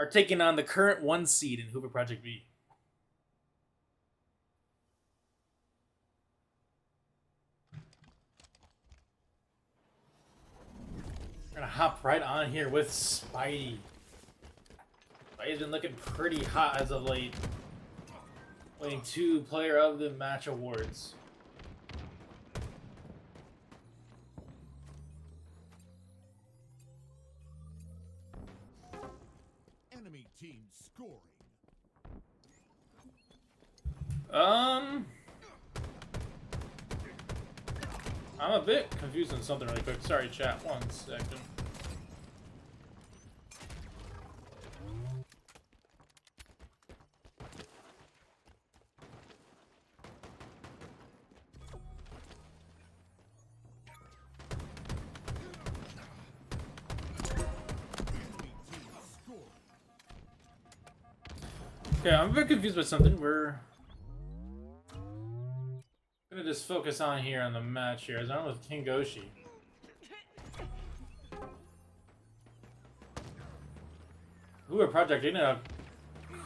are taking on the current 1 seed in Hoover Project B. We're gonna hop right on here with Spidey. Spidey's been looking pretty hot as of late, winning 2 Player of the Match awards. Enemy team scoring. I'm a bit confused on something really quick. Sorry, chat. 1 second. Okay, I'm a bit confused with something. We're gonna just focus on here on the match here. As I'm with King Goshi. Hoover Project getting a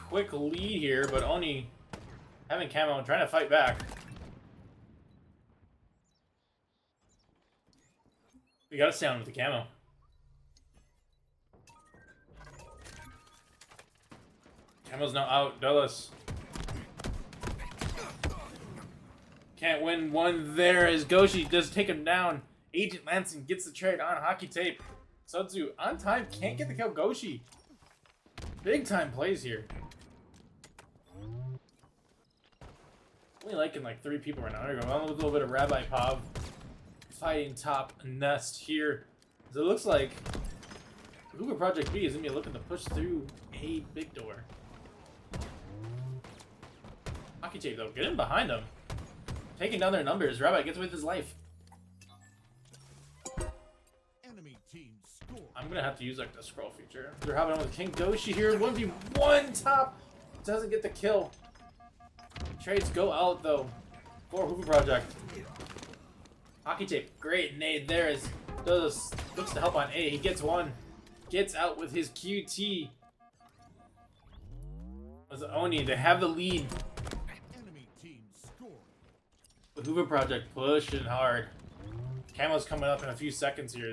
quick lead here, but only having camo and trying to fight back. We gotta stay on with the camo. Camo's now out. Dulles can't win one there as Goshi does take him down. Agent Lansing gets the trade on hockey tape. Sudzu on time, can't get the kill. Goshi. Big time plays here. Only liking like 3 people right now. There we go. A little bit of Rabbi Pav fighting top nest here. So it looks like Hoover Project B is going to be looking to push through a big door. Hockey tape though, get in behind them. Taking down their numbers. Rabbi gets away with his life. Enemy team score. I'm gonna have to use like the scroll feature. They're having on with King Goshi here. 1v1 top. Doesn't get the kill. Trades go out though for Hoover Project. Hockey tape. Great nade there as does looks to help on A. He gets one. Gets out with his QT. As ONI, they have the lead. The Hoover Project pushing hard. Camo's coming up in a few seconds here.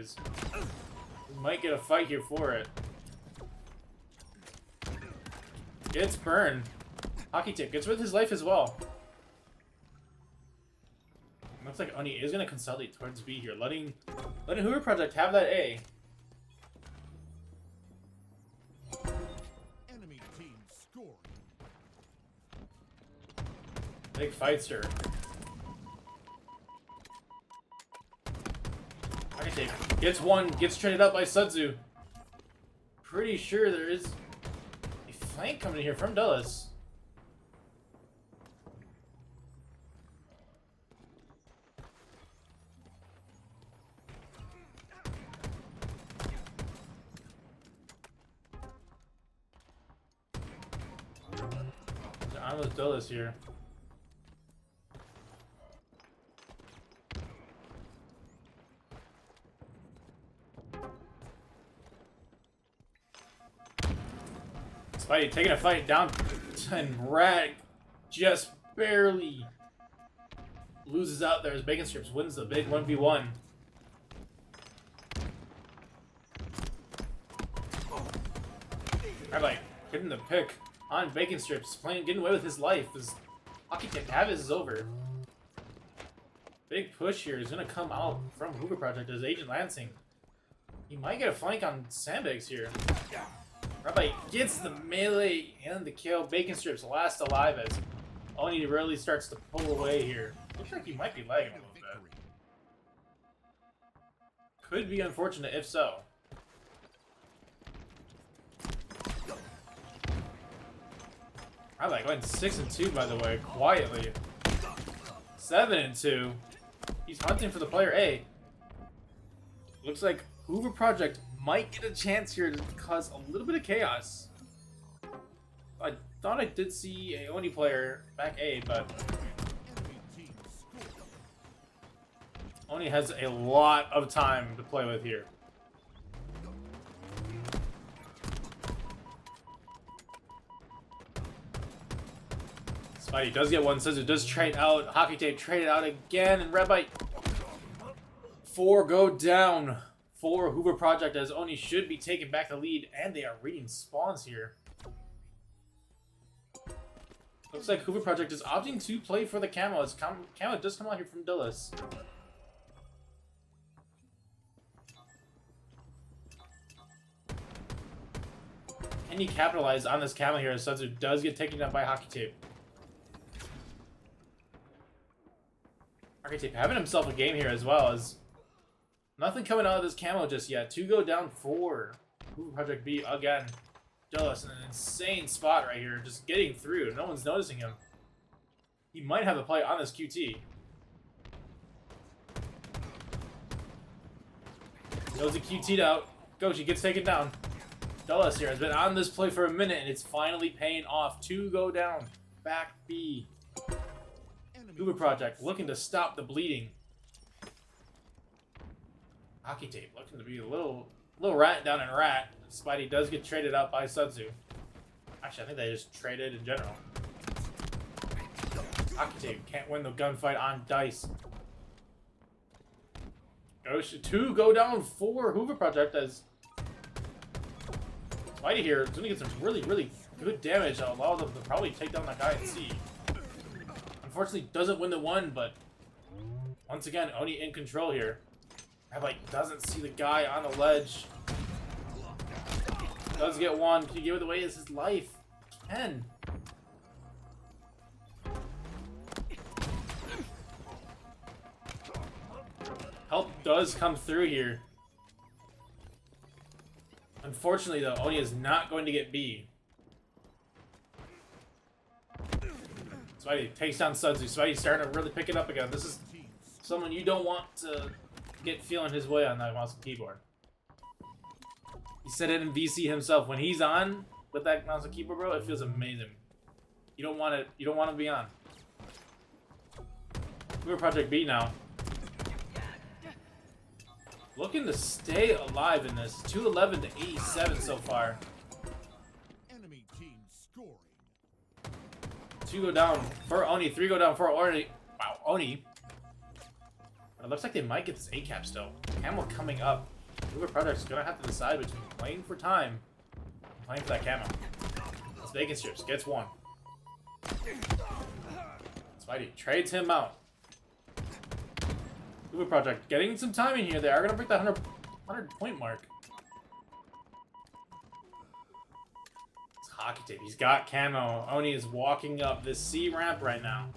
We might get a fight here for it. Gets burned. Hockey tip gets with his life as well. Looks like ONI is going to consolidate towards B here, letting Hoover Project have that A. Enemy team scoring. Big fight stir. Gets one, gets traded up by Sudzu. Pretty sure there is a flank coming in here from Dulles. I'm with Dulles here. Spidey taking a fight down, and Rag just barely loses out there as Bacon Strips wins the big 1v1. Rabbi getting the pick on Bacon Strips, getting away with his life. His hockey tip habit is over. Big push here is going to come out from Hoover Project as Agent Lansing. He might get a flank on Sandbags here. Rabbi gets the melee and the kill. Bacon Strips last alive as ONI really starts to pull away here. Looks like he might be lagging a little bit. Could be unfortunate if so. Rabbi going 6-2 by the way, quietly. 7-2. He's hunting for the player A. Looks like Hoover Project might get a chance here to cause a little bit of chaos. I thought I did see a ONI player back A, but ONI has a lot of time to play with here. Spidey does get one. Suzu does trade out. Hockey Tape traded out again. And Red Bite. 4 go down for Hoover Project as Oni should be taking back the lead. And they are reading spawns here. Looks like Hoover Project is opting to play for the camo. As camo does come out here from Dillis. Can he capitalize on this camo here as Suzu does get taken down by Hockey Tape? Hockey Tape having himself a game here as well as nothing coming out of this camo just yet. 2 go down for Hoover Project B again. Dillis in an insane spot right here, just getting through. No one's noticing him. He might have a play on this QT. Goes the QT'd out. Goshi gets taken down. Dillis here has been on this play for a minute, and it's finally paying off. 2 go down. Back B. Hoover Project looking to stop the bleeding. Hockey Tape looking to be a little rat down in rat. Spidey does get traded out by Suzu. Actually, I think they just traded in general. Hockey Tape can't win the gunfight on dice. Goshi 2 go down for Hoover Project as Spidey here is going to get some really good damage that'll allow them to probably take down that guy in C. Unfortunately, doesn't win the 1, but once again, Oni in control here. Rabbi doesn't see the guy on the ledge. Does get 1. Can he give it away? Is his life? Can. Help does come through here. Unfortunately, though, Oni is not going to get B. Spidey takes down Suzu. Spidey's starting to really pick it up again. This is someone you don't want to get feeling his way on that mouse and keyboard. He said it in VC himself. When he's on with that mouse and keyboard, bro, it feels amazing. You don't want it. You don't want to be on. We're Project B now. Looking to stay alive in this. 211 to 87 so far. Enemy team scoring. 2 go down for Oni. 3 go down for Oni. Wow, Oni. But it looks like they might get this A-cap still. Camo coming up. Hoover Project's gonna have to decide between playing for time and playing for that camo. This Bacon Strips gets 1. Spidey trades him out. Hoover Project getting some timing here. They are gonna break that 100 point mark. It's Hockey Tape. He's got camo. Oni is walking up this C ramp right now.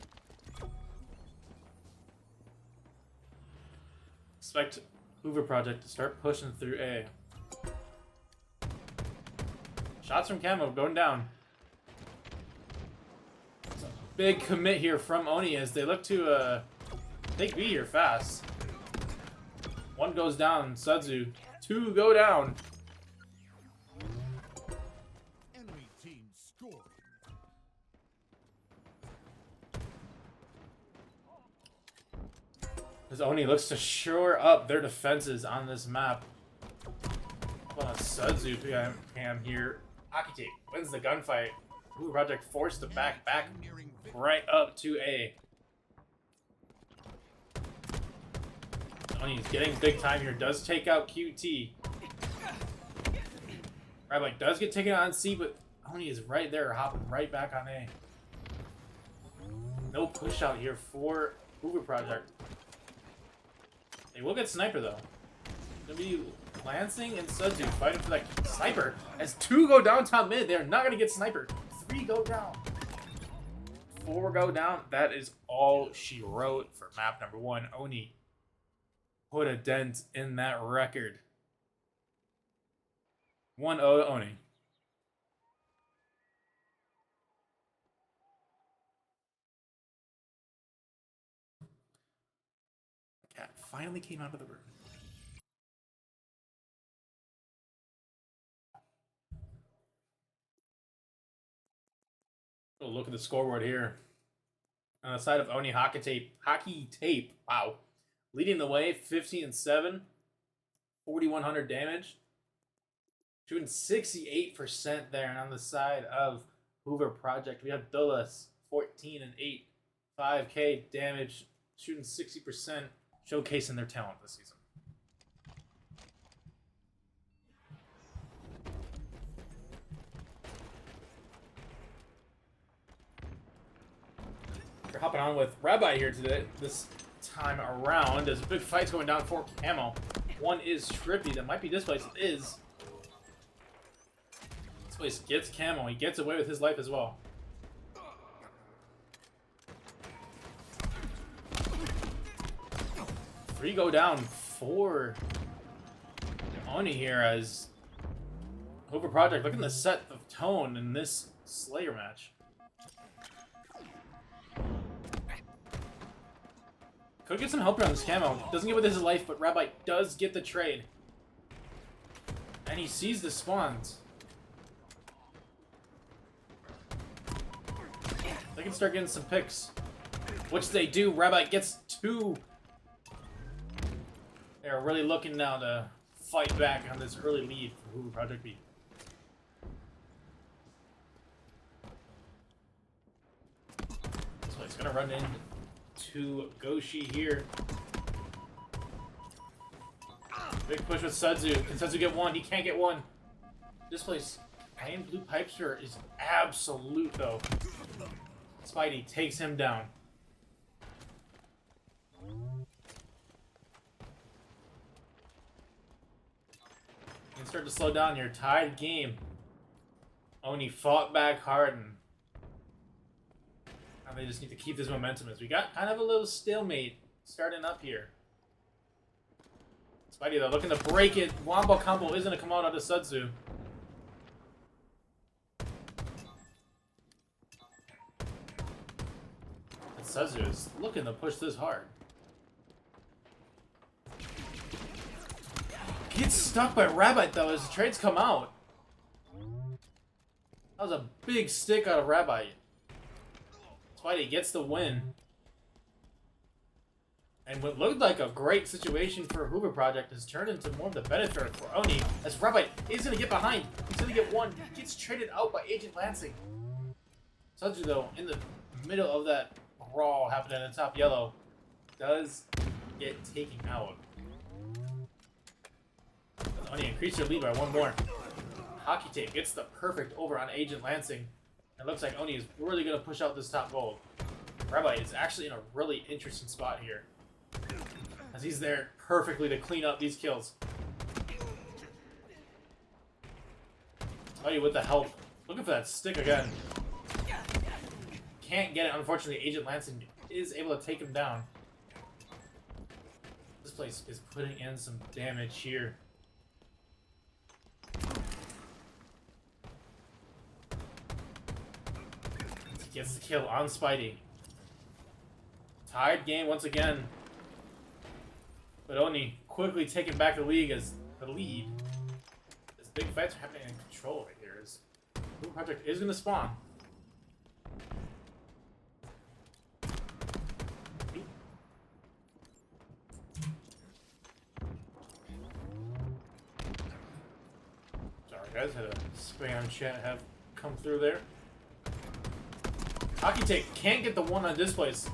Expect Hoover Project to start pushing through A. Shots from camo going down. It's a big commit here from Oni as they look to take B here fast. 1 goes down. Suzu. 2 go down. Enemy team scoring. As Oni looks to shore up their defenses on this map. Well, a Suzu cam here. Hockey Tape wins the gunfight. Hoover Project forced to back right up to A. Oni's getting big time here. Does take out QT. Rabbi does get taken out on C, but Oni is right there, hopping right back on A. No push out here for Hoover Project. They will get Sniper, though. It's going to be Lansing and Suzu fighting for that Sniper. As 2 go down top mid, they're not going to get Sniper. 3 go down. 4 go down. That is all she wrote for map number 1. Oni put a dent in that record. 1-0 Oni. Cat finally came out of the room. Oh, look at the scoreboard here. On the side of Oni, Hockey Tape, wow. Leading the way, 15-7, 4,100 damage. Shooting 68% there. And on the side of Hoover Project, we have Dulles, 14 and 8, 5K damage, shooting 60%, showcasing their talent this season. We're hopping on with Rabbi here today. This time around, there's a big fight going down for Camo. One is Trippy that might be displaced. It is. This place gets Camo. He gets away with his life as well. Three go down for ONI here as Hoover Project looking to set the tone in this Slayer match. Could get some help around this Camo. Doesn't get with his life, but Rabbi does get the trade. And he sees the spawns. They can start getting some picks. Which they do. Rabbi gets 2. They're really looking now to fight back on this early lead for Hoover Project B. So he's gonna run into Goshi here. Big push with Sudzu. Can Sudzu get one? He can't get one. This place, playing Blue Pipester is absolute though. Spidey takes him down. You can start to slow down your tied game. ONI fought back hard and now they just need to keep this momentum as we got kind of a little stalemate starting up here. Spidey though looking to break it. Wombo combo is going to come out of Sudzu. And Sudzu is looking to push this hard. Gets stuck by Rabbit though as the trades come out. That was a big stick out of Rabbi. Spidey gets the win. And what looked like a great situation for Hoover Project has turned into more of the benefit for ONI as Rabbi is going to get behind. He's going to get one. He gets traded out by Agent Lansing. Sudzu though, in the middle of that brawl happening in top yellow, does get taken out. ONI increased their lead by 1 more. Hockey Tape gets the perfect over on Agent Lansing. It looks like ONI is really going to push out this top gold. Rabbi is actually in a really interesting spot here, as he's there perfectly to clean up these kills. ONI with the help. Looking for that stick again. Can't get it, unfortunately. Agent Lansing is able to take him down. This place is putting in some damage here. Gets the kill on Spidey. Tied game once again. But ONI quickly taking back the lead as the lead. This big fights are happening in control right here. As Hoover Project is going to spawn. Sorry guys, had a spam chat have come through there. Hockey Tape can't get the one on Displace.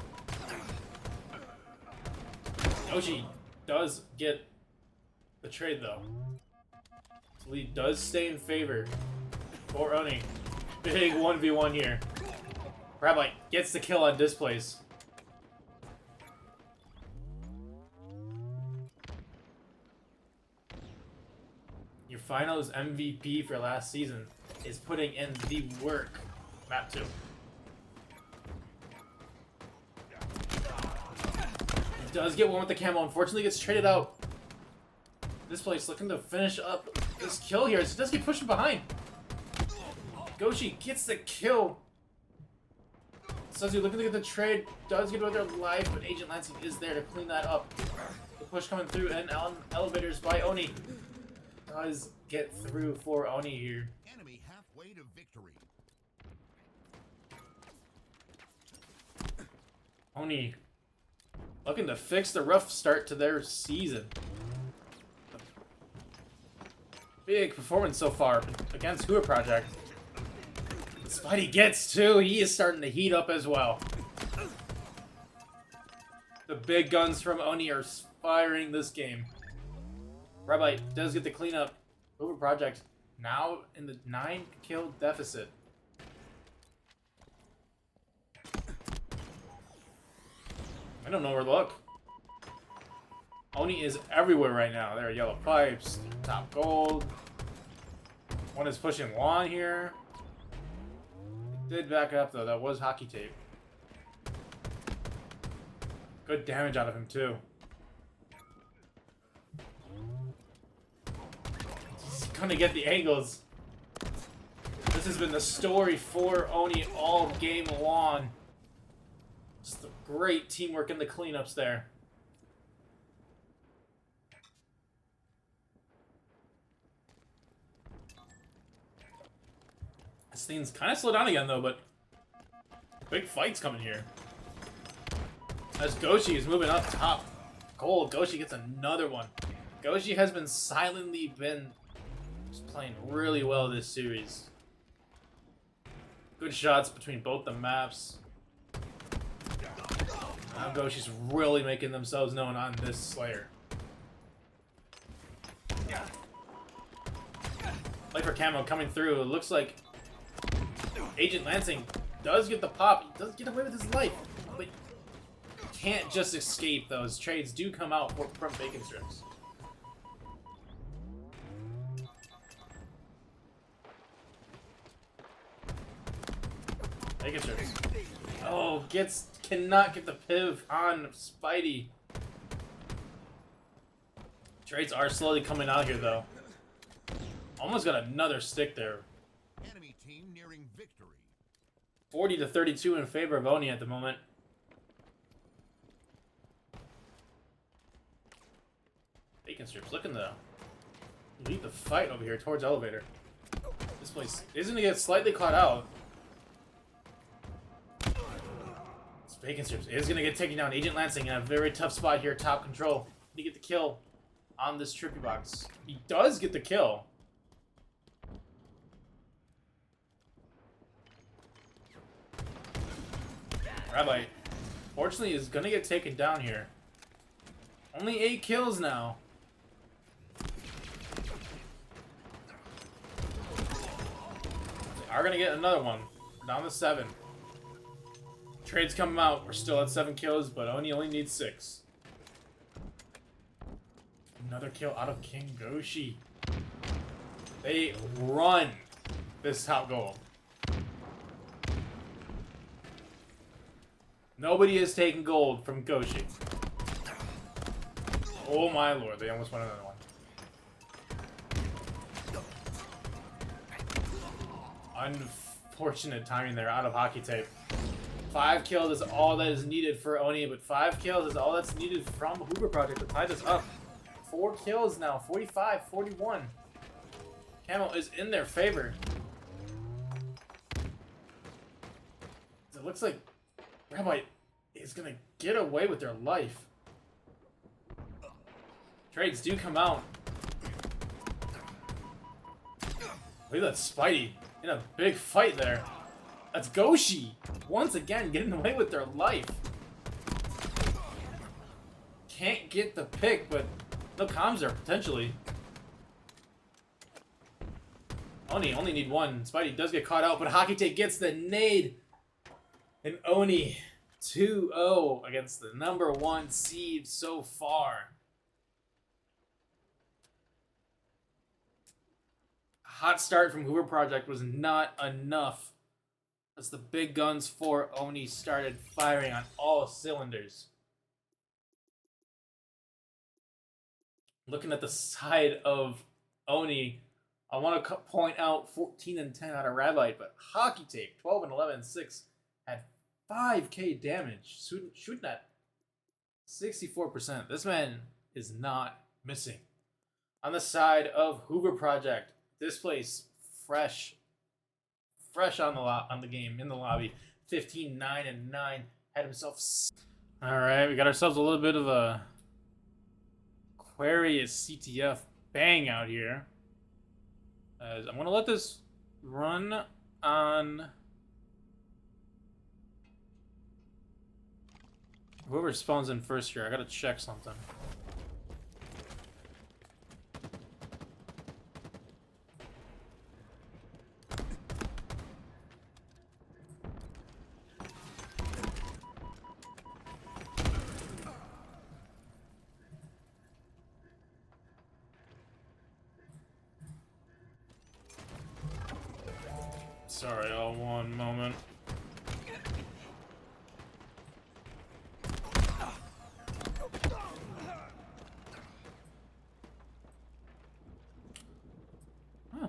Yoshi does get the trade though. This lead does stay in favor for ONI. Big 1v1 here. Rabbi gets the kill on Displace. Your finals MVP for last season is putting in the work. Map 2. Does get one with the camo, unfortunately gets traded out. This place looking to finish up this kill here. So it does get pushed behind. Goshi gets the kill. Sudzu looking to get the trade, does get with their life, but Agent Lansing is there to clean that up. The push coming through and elevators by ONI. Does get through for ONI here. Enemy halfway to victory. ONI looking to fix the rough start to their season. Big performance so far against Hoover Project. Spidey gets two. He is starting to heat up as well. The big guns from ONI are firing this game. Rabbi does get the cleanup. Hoover Project now in the 9-kill deficit. I don't know where to look. ONI is everywhere right now. There are yellow pipes, top gold. One is pushing lawn here. It did back up though. That was hockey tape. Good damage out of him too. He's gonna get the angles. This has been the story for ONI all game long. Just the great teamwork in the cleanups there. This thing's kind of slowed down again though, but big fight's coming here. As Goshi is moving up top. Gold, Goshi gets another one. Goshi has been silently just playing really well this series. Good shots between both the maps. Now Goshi's really making themselves known on this Slayer. Play for Camo coming through. It looks like Agent Lansing does get the pop. He does get away with his life, but can't just escape. Those trades do come out from bacon strips. Bacon strips. Oh, cannot get the piv on Spidey. Trades are slowly coming out here though. Almost got another stick there. Enemy team nearing victory. 40-32 in favor of ONI at the moment. Bacon strips looking to lead the fight over here towards elevator. This place is going to get slightly caught out. This Bacon strips is going to get taken down. Agent Lansing in a very tough spot here. Top control. He get the kill on this trippy box. He does get the kill. Rabbi, fortunately, is going to get taken down here. Only 8 kills now. They are going to get another one. We're down to 7. Trades come out. We're still at 7 kills, but ONI only needs 6. Another kill out of King Goshi. They run this top goal. Nobody is taking gold from Goshi. Oh my lord, they almost won another one. Unfortunate timing there, out of hockey tape. 5 kills is all that is needed for ONI, but 5 kills is all that's needed from Hoover Project to tie this up. 4 kills now, 45-41. Camo is in their favor. It looks like Rabbi is gonna get away with their life. Trades do come out. Look at that Spidey in a big fight there. That's Goshi once again getting away with their life. Can't get the pick, but no comms there potentially. Only need 1. Spidey does get caught out, but Hockey Tape gets the nade. And ONI 2-0 against the #1 seed so far. Hot start from Hoover Project was not enough as the big guns for ONI started firing on all cylinders. Looking at the side of ONI, I want to point out 14-10 out of Rabite, but Hockey Tape 12-11-6 had 5k damage, shooting at 64%. This man is not missing. On the side of Hoover Project, this place fresh on the game in the lobby. 15-9-9 had himself. All right, we got ourselves a little bit of a Aquarius CTF bang out here. As I'm gonna let this run on Whoever spawns in first here, I gotta check something. Sorry, all one moment. Huh.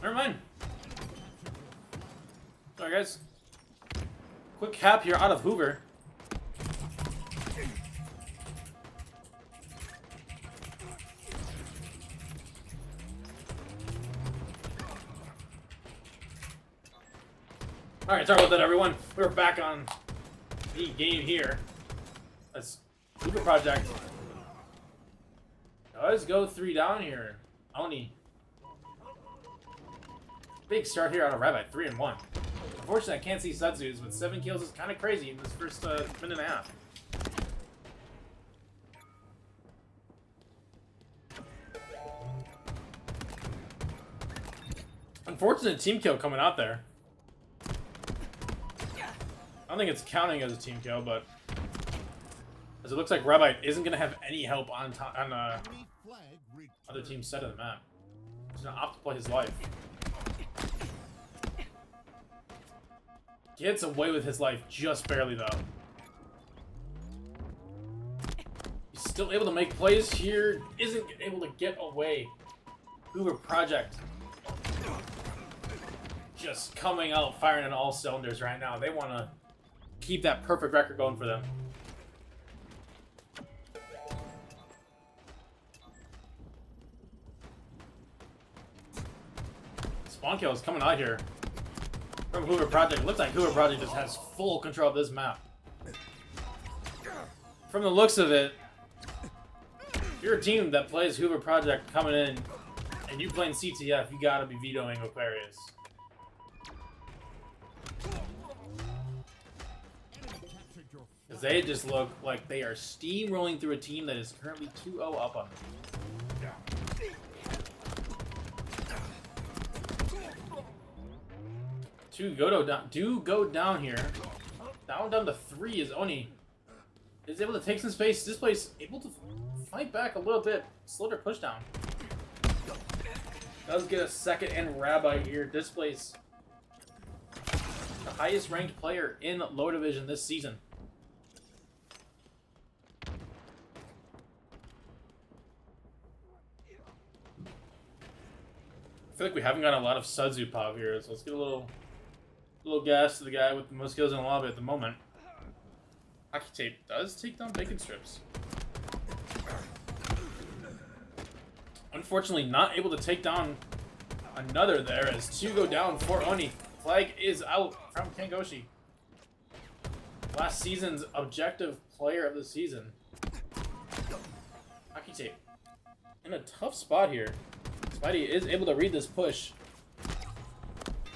Never mind. Sorry, guys. Quick cap here out of Hoover. Alright, sorry about that, everyone. We're back on the game here. Let's Hoover Project. Let's go 3 down here. ONI. Big start here on a Rabbi, 3-1. Unfortunately, I can't see Sutsu's, but 7 kills is kind of crazy in this first minute and a half. Unfortunate team kill coming out there. I don't think it's counting as a team kill, but as it looks like Rabbi isn't going to have any help on other team's side of the map. He's going to opt to play his life. Gets away with his life just barely, though. He's still able to make plays here. Isn't able to get away. Hoover Project. Just coming out, firing on all cylinders right now. They want to keep that perfect record going for them. Spawn kill is coming out here from Hoover Project. It looks like Hoover Project just has full control of this map. From the looks of it, if you're a team that plays Hoover Project coming in and you playing CTF, you gotta be vetoing Aquarius. Because they just look like they are steamrolling through a team that is currently 2-0 up on them. Do go down here. Down to 3 is ONI. Is able to take some space. This place able to fight back a little bit. Slow their push down. Does get a second and Rabbi here. Displays the highest ranked player in low division this season. I feel like we haven't got a lot of Sudzu pop here, so let's get a little gas to the guy with the most kills in the lobby at the moment. Hockey Tape does take down bacon strips. Unfortunately, not able to take down another there as 2 go down for ONI. Flag is out from Kangoshi. Last season's objective player of the season. Hockey Tape in a tough spot here. Spidey is able to read this push.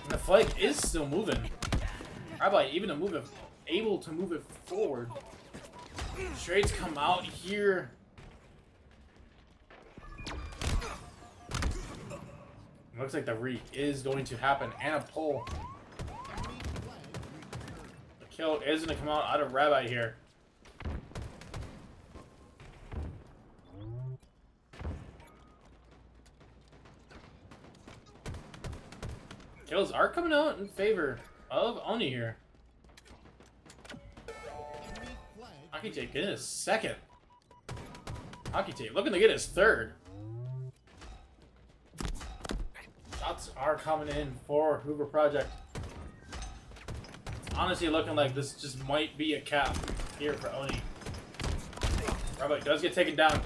And the flag is still moving. Rabbi able to move it forward. Trades come out here. Looks like the reek is going to happen. And a pull. The kill is going to come out of Rabbi here. Kills are coming out in favor of ONI here. Hockey Tape getting his second. Hockey Tape looking to get his third. Shots are coming in for Hoover Project. It's honestly looking like this just might be a cap here for ONI. Rabbi does get taken down.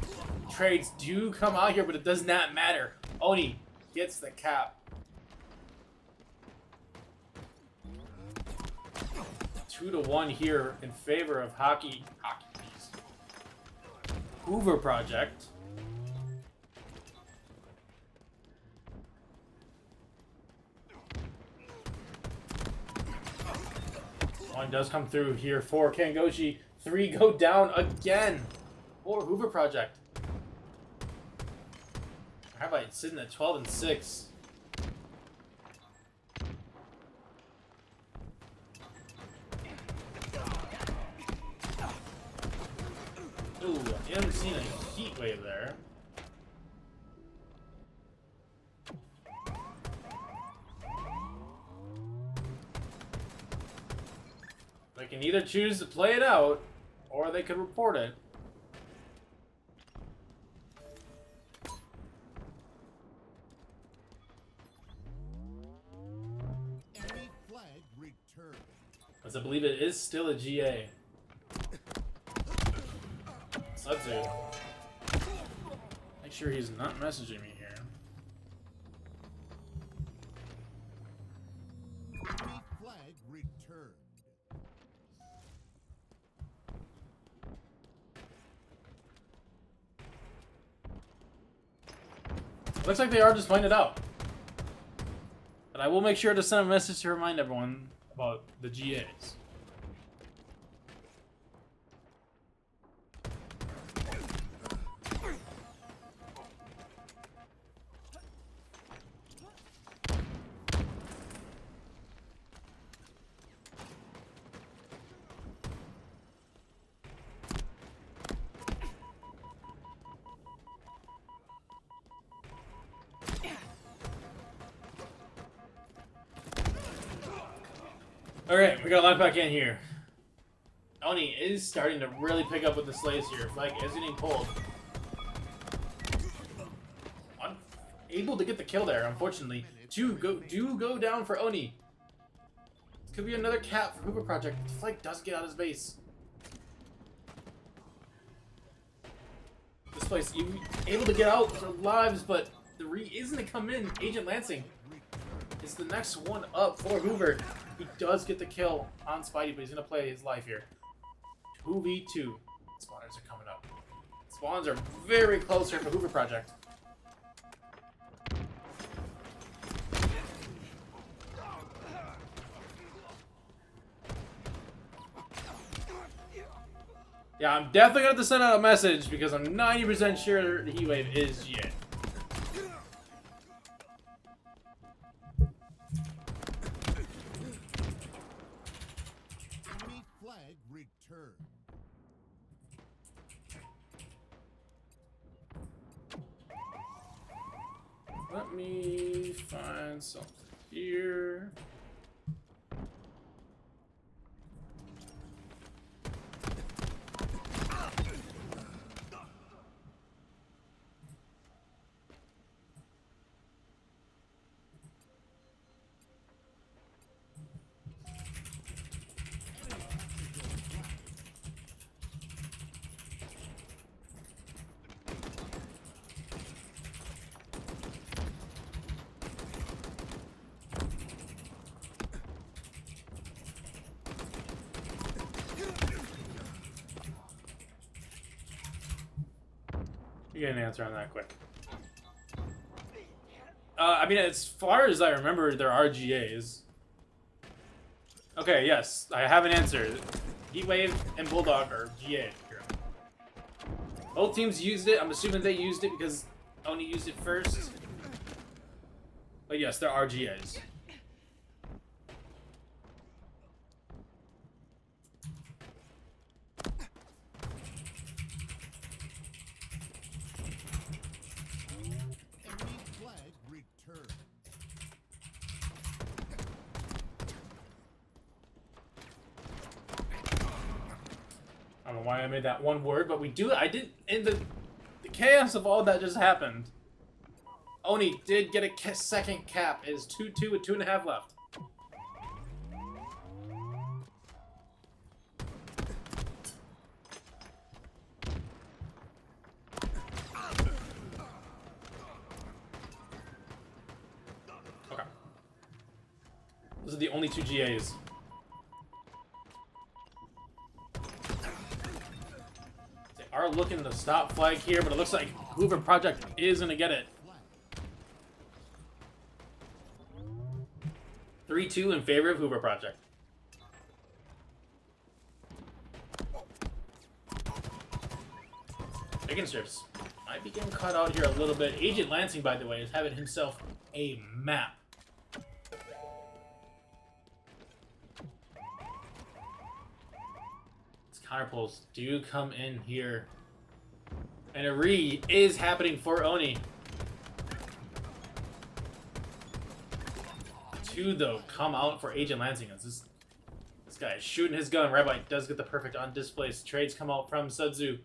Trades do come out here, but it does not matter. ONI gets the cap. 2-1 here in favor of Hoover Project. One does come through here for Kangoshi. 3 go down again for Hoover Project. How about sitting at 12 and 6? Ooh, I haven't seen a heat wave there. They can either choose to play it out, or they could report it. Enemy flag returned. As I believe it is still a GA. Sudzu. Make sure he's not messaging me here. Enemy flag returned. Looks like they are just playing it out. But I will make sure to send a message to remind everyone about the GAs. Alright, we got a lot back in here. ONI is starting to really pick up with the slays here. Flag is getting pulled. Able to get the kill there, unfortunately. Do go down for ONI. This could be another cap for Hoover Project. Flag does get out of his base. This place, able to get out with their lives, but the re isn't to come in. Agent Lansing is the next one up for Hoover. He does get the kill on Spidey, but he's going to play his life here. 2v2. Spawners are coming up. Spawns are very close here for Hoover Project. Yeah, I'm definitely going to have to send out a message because I'm 90% sure the heat wave is GA. Return. Let me find something here. You get an answer on that quick. I mean, as far as I remember, there are GAs. Okay, yes, I have an answer. Heatwave and Bulldog are GA. Both teams used it. I'm assuming they used it because ONI used it first. But yes, there are GAs. I don't know why I made that one word, but I did, in the chaos of all that just happened, ONI did get a second cap. It is 2-2 with 2.5 left. Okay. Those are the only 2 GAs. Are looking to stop flag here, but it looks like Hoover Project is going to get it. 3-2 in favor of Hoover Project. Bacon strips might be getting caught out here a little bit. Agent Lansing, by the way, is having himself a map. These counterpulls do come in here. And a re is happening for Oni. 2, though, come out for Agent Lansing. This guy is shooting his gun. Rabbi does get the perfect on displace. Trades come out from Sudzu.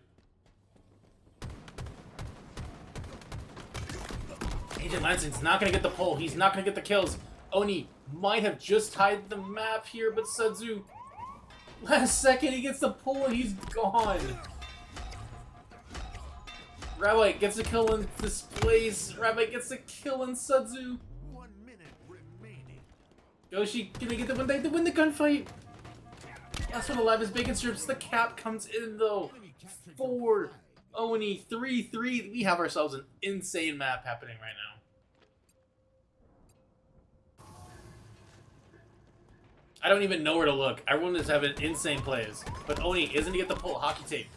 Agent Lansing's not going to get the pull. He's not going to get the kills. Oni might have just tied the map here, but Sudzu, last second, he gets the pull and he's gone. Rabbi gets a kill in displace. Rabbi gets a kill in Sudzu. 1 minute remaining. Goshi gonna get the win. They win the gunfight. Last one alive is Bacon Strips. The cap comes in though. 4 Oni 3-3. We have ourselves an insane map happening right now. I don't even know where to look. Everyone is having insane plays. But Oni isn't to get the pull. Hockey tape.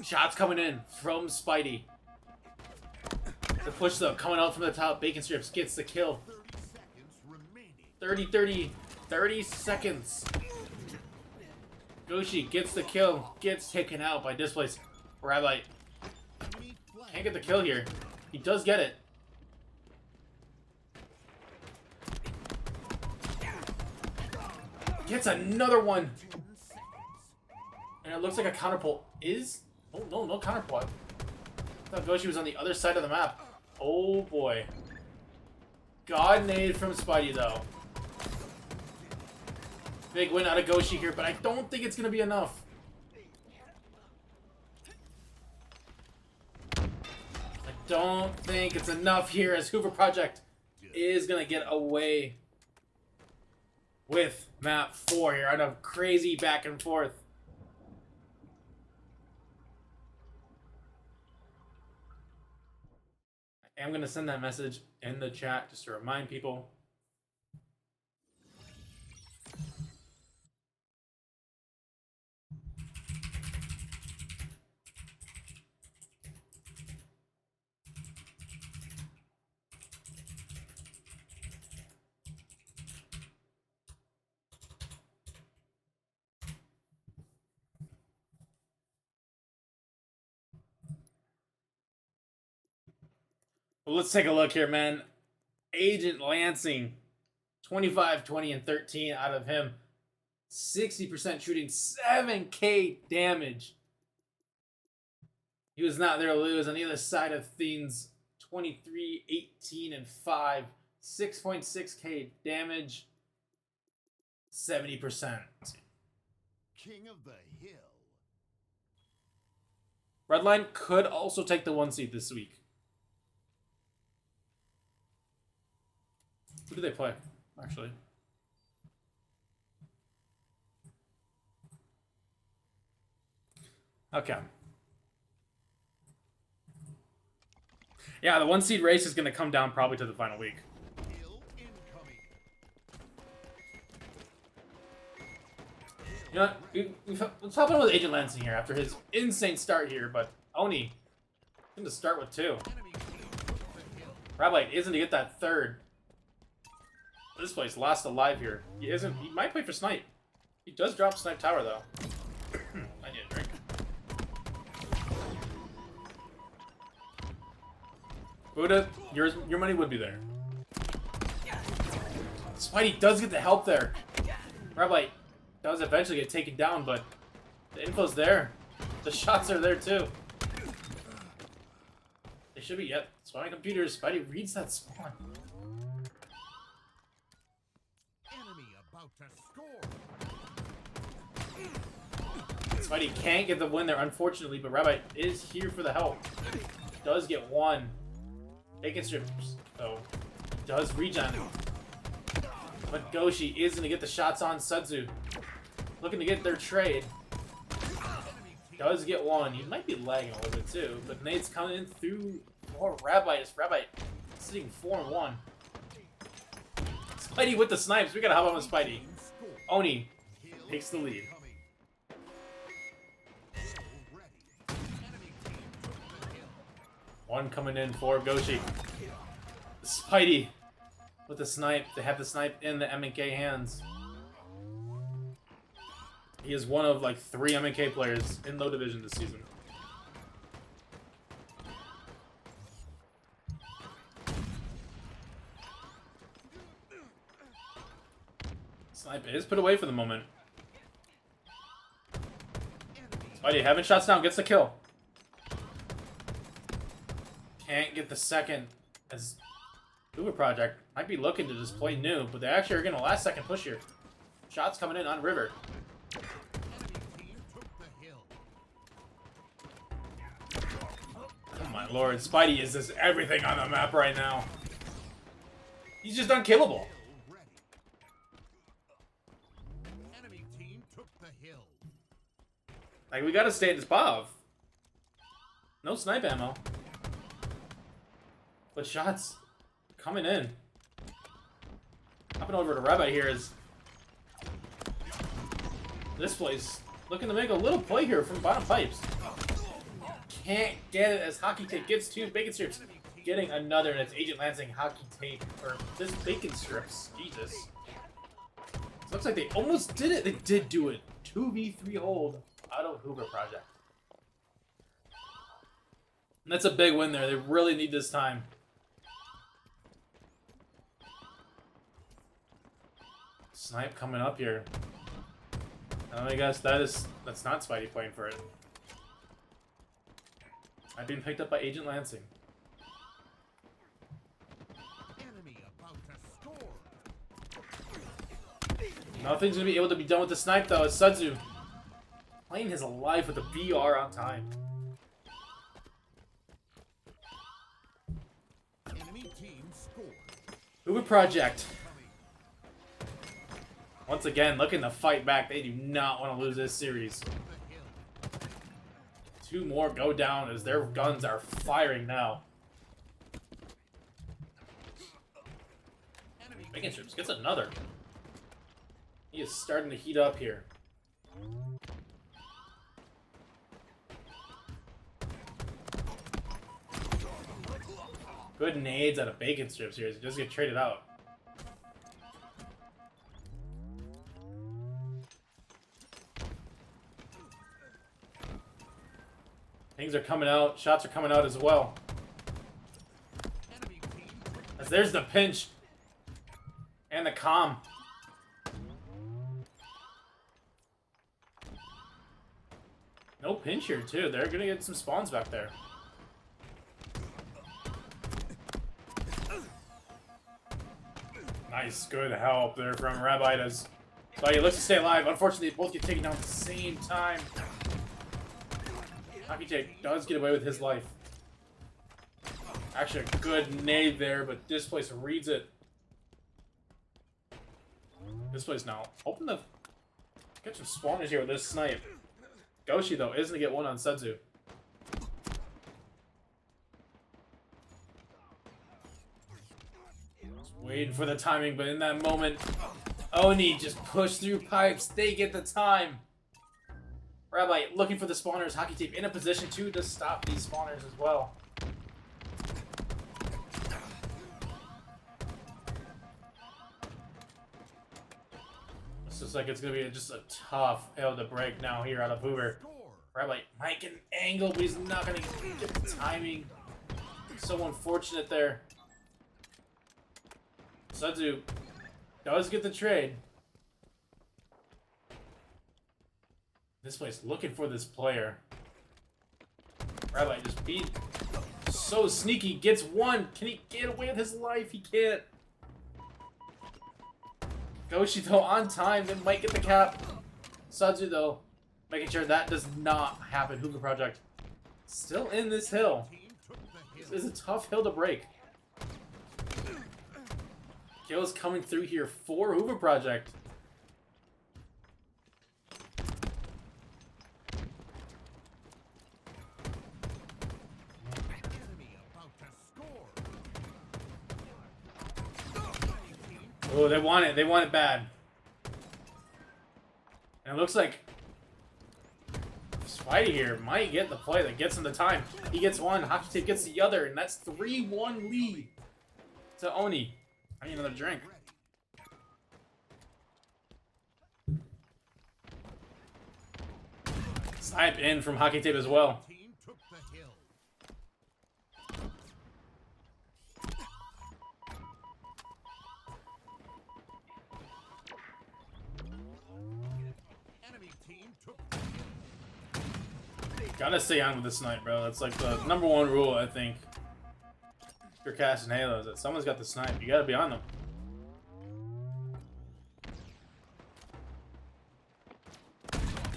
Shots coming in from Spidey. The push though, coming out from the top. Bacon Strips gets the kill. 30 seconds. Goshi gets the kill. Gets taken out by Displace. Rabbi can't get the kill here. He does get it. Gets another one. And it looks like a counterpull is... Oh, no counterpull. I thought Goshi was on the other side of the map. Oh, boy. God nade from Spidey, though. Big win out of Goshi here, but I don't think it's going to be enough. I don't think it's enough here as Hoover Project is going to get away with map 4 here. I know, crazy back and forth. I'm going to send that message in the chat just to remind people. Well, let's take a look here, man. Agent Lansing, 25, 20, and 13 out of him. 60% shooting, 7k damage. He was not there to lose. On the other side of things, 23, 18, and 5. 6.6k damage, 70%. King of the Hill. Redline could also take the 1 seed this week. Who do they play, actually? Okay. Yeah, the 1 seed race is going to come down probably to the final week. You know what? What's happening with Agent Lansing here after his insane start here, but Oni going to start with 2. Rabbi isn't to get that 3rd. This place last alive here. He isn't. He might play for Snipe. He does drop Snipe Tower though. I need a drink. Buddha, your money would be there. Spidey does get the help there. Rabbi does eventually get taken down, but the info's there. The shots are there too. They should be yet. Spawning computers. Spidey reads that spawn. Spidey can't get the win there, unfortunately, but Rabbi is here for the help. Does get 1. Bacon Strips, though, does regen. But Goshi is going to get the shots on Sudzu. Looking to get their trade. Does get 1. He might be lagging a little bit, too. But Nate's coming in through more Rabbi. Rabbi sitting 4-1. Spidey with the snipes. We got to hop on with Spidey. Oni takes the lead. One coming in for Goshi. Spidey with the snipe. They have the snipe in the M&K hands. He is one of like 3 M&K players in low division this season. Snipe is put away for the moment. Spidey having shots down, gets the kill. Can't get the second as Hoover Project might be looking to just play new, but they actually are getting a last second push here. Shots coming in on River. Oh my lord, Spidey is just everything on the map right now. He's just unkillable. Like, we gotta stay at this Pav. No snipe ammo. But shots coming in. Hopping over to Rabbi here is this place looking to make a little play here from bottom pipes. Can't get it as Hockey Tape gets 2 bacon strips. Getting another, and it's Agent Lansing Hockey Tape, or this bacon strips. Jesus. Looks like they almost did it. They did do it. 2v3 hold out of Hoover Project. And that's a big win there. They really need this time. Snipe coming up here. I guess that's not Spidey playing for it. I've been picked up by Agent Lansing. Enemy about to score. Nothing's gonna be able to be done with the snipe though. It's Sudzu playing his life with the VR on time. Enemy team scored. Hoover Project. Once again, looking to fight back. They do not want to lose this series. 2 more go down as their guns are firing now. Bacon Strips gets another. He is starting to heat up here. Good nades out of Bacon Strips here as he does get traded out. Things are coming out. Shots are coming out as well. As there's the pinch. And the calm. No pinch here, too. They're going to get some spawns back there. Nice, good help there from Rabbi. So he looks to stay alive. Unfortunately, both get taken down at the same time. Hockey Tape does get away with his life. Actually, a good nade there, but this place reads it. This place now. Hoping to get some spawners here with this snipe. Goshi, though, is going to get one on Sudzu. Just waiting for the timing, but in that moment, ONI just pushed through pipes. They get the time. Rabbi looking for the spawners. Hockey Tape in a position to stop these spawners as well. This looks like it's going to be just a tough hill to break now here out of Hoover. Rabbi might get an angle, but he's not going to get the timing. So unfortunate there. Sudzu does get the trade. This place looking for this player. Rabbi just beat. So sneaky. Gets one. Can he get away with his life? He can't. Goshi, though, on time. They might get the cap. Sudzu, though, making sure that does not happen. Hoover Project still in this hill. This is a tough hill to break. Kills coming through here for Hoover Project. Oh, they want it. They want it bad. And it looks like Spidey here might get the play that gets him the time. He gets one, Hockey Tape gets the other, and that's 3-1 lead to Oni. I need another drink. Snipe in from Hockey Tape as well. Team took the hill. Enemy team took the hill. Gotta stay on with the snipe, bro. That's like the #1 rule, I think. If you're casting Halos, that someone's got the snipe. You gotta be on them.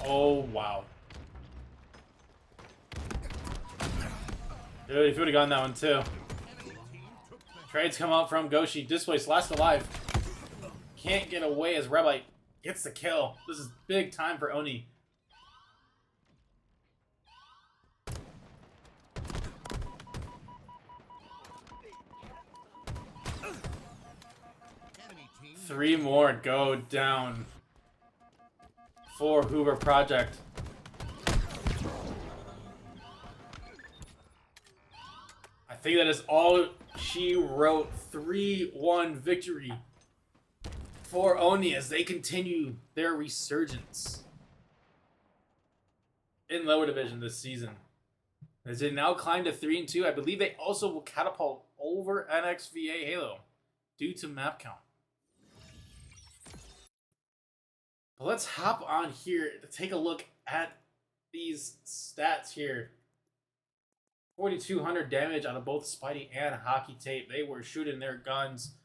Oh, wow. Dude, if you would've gotten that one, too. Enemy team took the Trades come out from Goshi. Displace last alive. Can't get away as Rebite gets the kill. This is big time for Oni. enemy team. 3 more go down for Hoover Project. I think that is all she wrote. 3-1 victory for Oni as they continue their resurgence in lower division this season. As they now climb to 3-2, I believe they also will catapult over NXVA Halo due to map count. But let's hop on here to take a look at these stats here. 4,200 damage out of both Spidey and Hockey Tape. They were shooting their guns